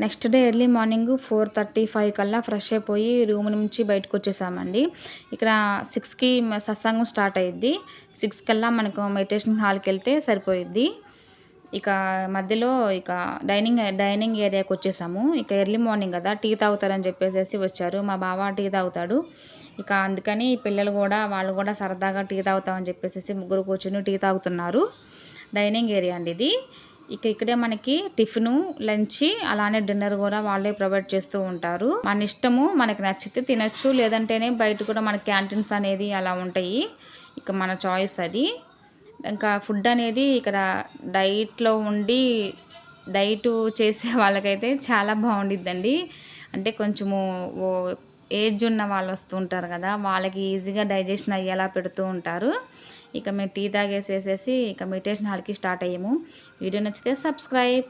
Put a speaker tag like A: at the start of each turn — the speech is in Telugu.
A: నెక్స్ట్ డే ఎర్లీ మార్నింగ్ 4:35 కల్లా ఫ్రెష్ అయిపోయి రూమ్ నుంచి బయటకు వచ్చేసామండి. ఇక్కడ 6కి సత్సంగం స్టార్ట్ అయ్యిద్ది. 6 కల్లా మనకు మెడిటేషన్ హాల్‌కి వెళ్తే సరిపోయిద్ది. ఇక మధ్యలో ఇక డైనింగ్ ఏరియాకి వచ్చేసాము. ఇక ఎర్లీ మార్నింగ్ కదా, టీ తాగుతారని చెప్పేసి వచ్చారు. మా బావ టీ తాగుతాడు. ఇక అందుకని పిల్లలు కూడా వాళ్ళు కూడా సరదాగా టీ తాగుతామని చెప్పేసి ముగ్గురు కూర్చొని టీ తాగుతున్నారు. డైనింగ్ ఏరియా అండి ఇది. ఇక ఇక్కడే మనకి టిఫిను, లంచ్ అలానే డిన్నర్ కూడా వాళ్ళే ప్రొవైడ్ చేస్తూ ఉంటారు. మన ఇష్టము, మనకి నచ్చితే తినొచ్చు, లేదంటేనే బయట కూడా మనకి క్యాంటీన్స్ అనేది అలా ఉంటాయి. ఇక మన చాయిస్ అది. ఇంకా ఫుడ్ అనేది ఇక్కడ డైట్ చేసే వాళ్ళకైతే చాలా బాగుండిద్దండి. అంటే కొంచెము ఏజ్ ఉన్న వాళ్ళు వస్తూ ఉంటారు కదా, వాళ్ళకి ఈజీగా డైజెషన్ అయ్యేలా పెడుతూ ఉంటారు. ఇక మేము టీ తాగేసేసేసి ఇక మెడిటేషన్ హాల్‌కి స్టార్ట్ అయ్యాము. వీడియో నచ్చితే సబ్స్క్రైబ్.